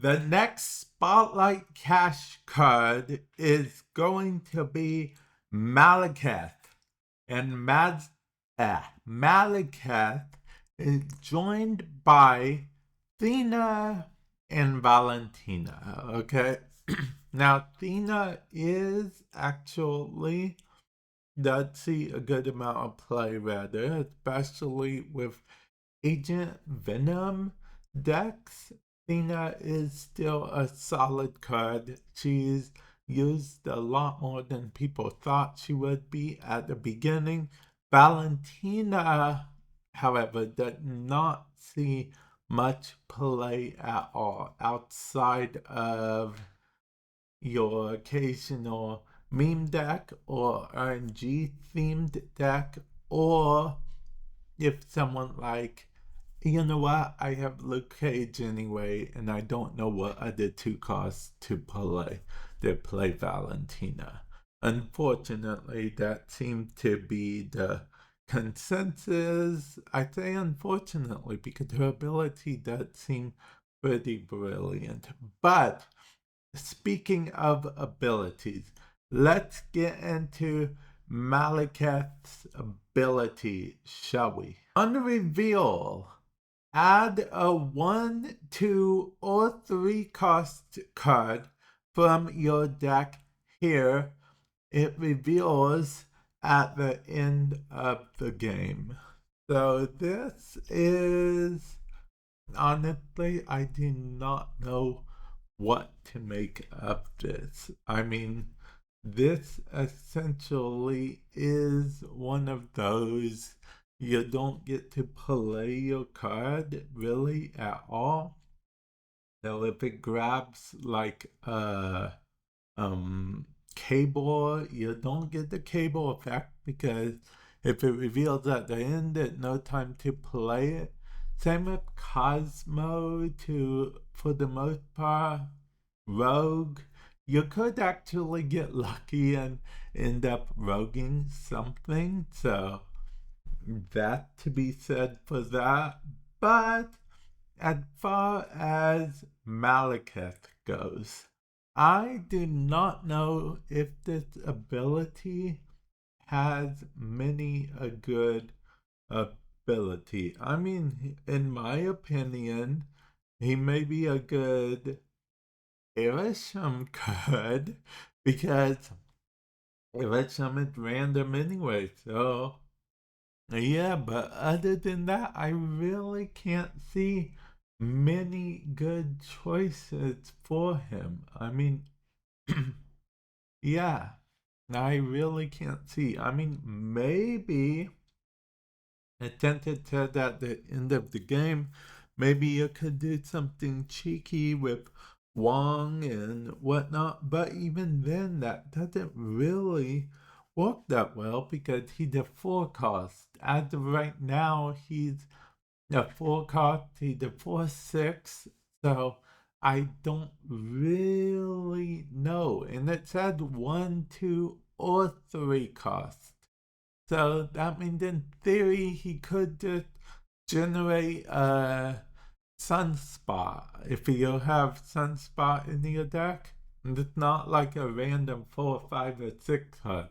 The next Spotlight Cash card is going to be Malekith. And Malekith is joined by Thena and Valentina. Okay. Now, Thena is actually does see a good amount of play, rather, especially with Agent Venom decks. Thena is still a solid card. She's used a lot more than people thought she would be at the beginning. Valentina, however, did not see much play at all outside of your occasional meme deck or RNG themed deck, or if someone like, you know what, I have Luke Cage anyway, and I don't know what other two costs to play. They play Valentina. Unfortunately, that seemed to be the consensus. I say unfortunately because her ability does seem pretty brilliant. But speaking of abilities, let's get into Malekith's ability, shall we? On reveal, add a 1, 2, or 3 cost card from your deck here. It reveals at the end of the game. So this is, honestly, I do not know what to make of this. I mean, this essentially is one of those you don't get to play your card really at all. So if it grabs like a cable, you don't get the cable effect because if it reveals at the end, there's no time to play it. Same with Cosmo for the most part. Rogue, you could actually get lucky and end up roguing something, so that to be said for that. But as far as Malekith goes, I do not know if this ability has many a good ability. I mean, in my opinion, he may be a good Erisham card because Erisham is random anyway, so yeah, but other than that, I really can't see many good choices for him. I mean, yeah, I really can't see. I mean, maybe since it said at the end of the game, maybe you could do something cheeky with Wong and whatnot, but even then, that doesn't really work that well because he's a 4 cost. As of right now, he's a 4 cost, he's a 4/6, so I don't really know. And it said 1, 2, or 3 costs. So that means in theory he could just generate a Sunspot if you have Sunspot in your deck. And it's not like a random 4, 5, or 6 hunt.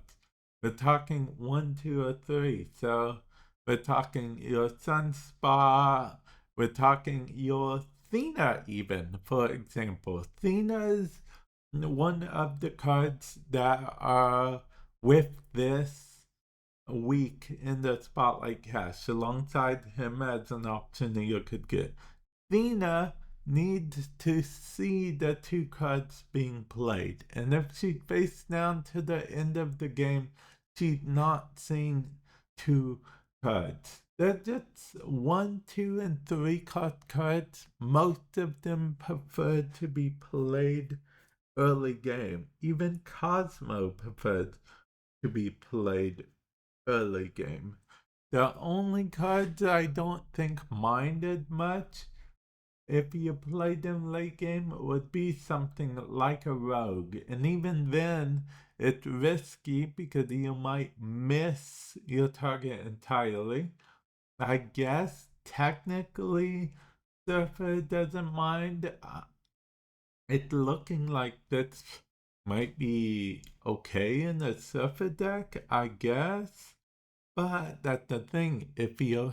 We're talking 1, 2, or 3. So we're talking your Sunspot. We're talking your Thena even, for example. Thena's one of the cards that are with this week in the Spotlight Cash alongside him as an option that you could get. Thena needs to see the 2 cards being played, and if she face down to the end of the game, she's not seeing 2 cards. They're just 1, 2, and 3 card cards. Most of them prefer to be played early game. Even Cosmo prefers to be played early game. The only cards I don't think minded much if you played them late game would be something like a rogue. And even then, it's risky because you might miss your target entirely. I guess technically Surfer doesn't mind. it's looking like this might be okay in the surfer deck, I guess. But that's the thing. If you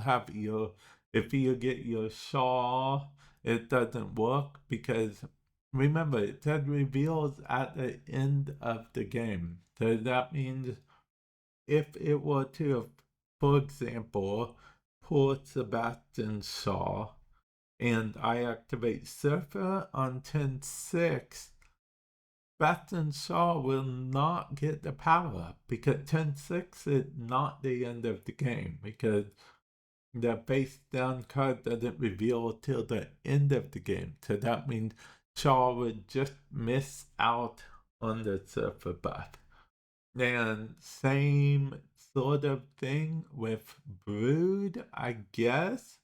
get your shawl, it doesn't work because remember it said reveals at the end of the game. So that means if it were to, for example, pull Sebastian's shawl and I activate Surfer on 10-6, Sebastian Shaw will not get the power up because 10-6 is not the end of the game because the face down card doesn't reveal till the end of the game. So that means Shaw would just miss out on the Surfer buff. And same sort of thing with Brood, I guess.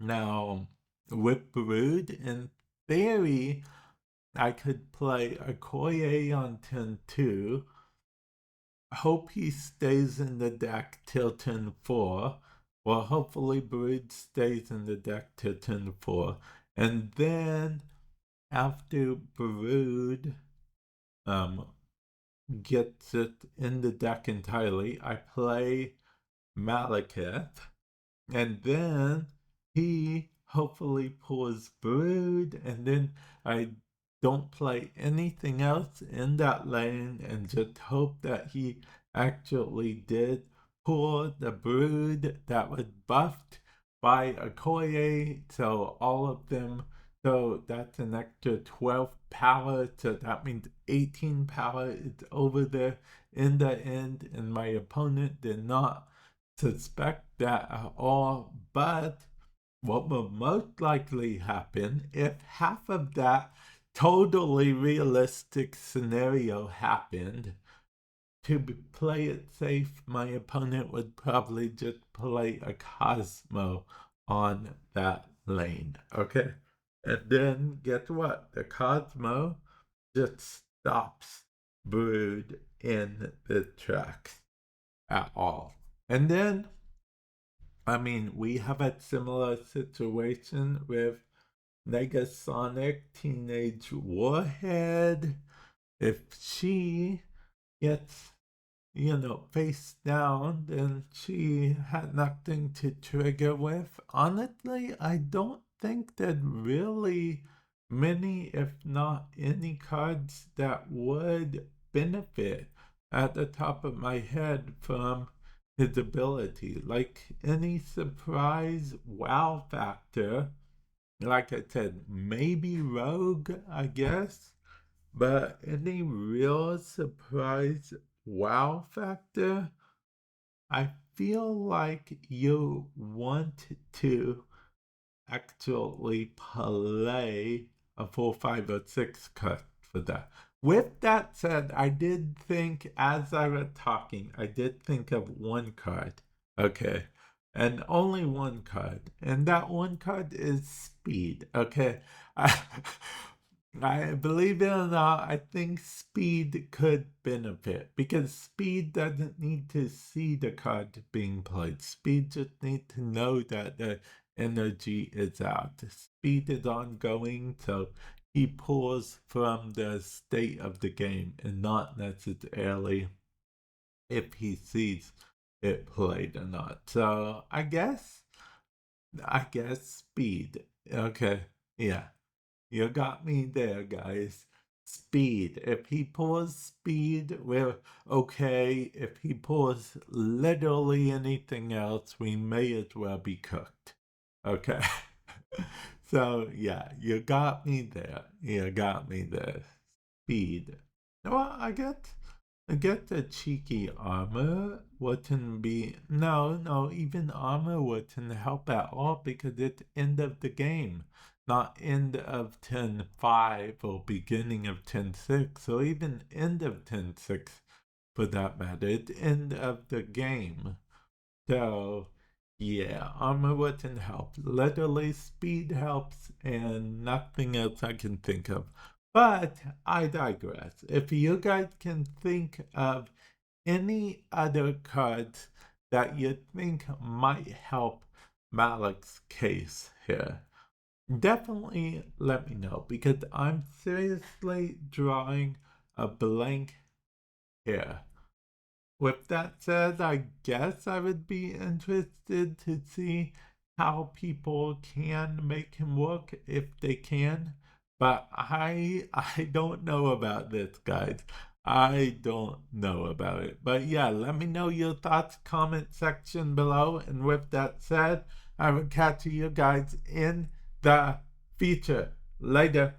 Now, with Brood, in theory, I could play Okoye on 10-2. Hope he stays in the deck till 10-4. Well, hopefully Brood stays in the deck till 10-4. And then after Brood gets it in the deck entirely, I play Malekith. And then he hopefully pulls Brood, and then I don't play anything else in that lane and just hope that he actually did pull the Brood that was buffed by Okoye, so all of them, so that's an extra 12 power, so that means 18 power is over there in the end, and my opponent did not suspect that at all, but what will most likely happen if half of that totally realistic scenario happened, to play it safe, my opponent would probably just play a Cosmo on that lane, okay? And then guess what? The Cosmo just stops Brood in the tracks at all. And then, I mean, we have a similar situation with Negasonic Teenage Warhead. If she gets, face down, then she had nothing to trigger with. Honestly, I don't think that really many, if not any, cards that would benefit at the top of my head from his ability. Like any surprise wow factor, like I said, maybe Rogue, I guess, but any real surprise wow factor, I feel like you want to actually play a full 506 cut for that. With that said, I did think, as I was talking, I did think of one card. Okay. And only one card. And that one card is speed. Okay. I believe it or not, I think speed could benefit because speed doesn't need to see the card being played. Speed just needs to know that the energy is out. Speed is ongoing, so he pulls from the state of the game and not necessarily if he sees it played or not. So I guess speed. Okay. Yeah. You got me there, guys. Speed. If he pulls speed, we're okay. If he pulls literally anything else, we may as well be cooked. Okay. So, yeah, you got me there. You got me there. Speed. Well, I get the cheeky armor wouldn't be. No, even armor wouldn't help at all because it's end of the game, not end of 10-5 or beginning of 10-6, or even end of 10-6 for that matter. It's end of the game. So, yeah, armor wouldn't help. Literally, speed helps, and nothing else I can think of. But I digress. If you guys can think of any other cards that you think might help Malik's case here, definitely let me know because I'm seriously drawing a blank here. With that said, I guess I would be interested to see how people can make him work if they can. But I don't know about this, guys. I don't know about it. But yeah, let me know your thoughts, comment section below. And with that said, I will catch you guys in the future. Later.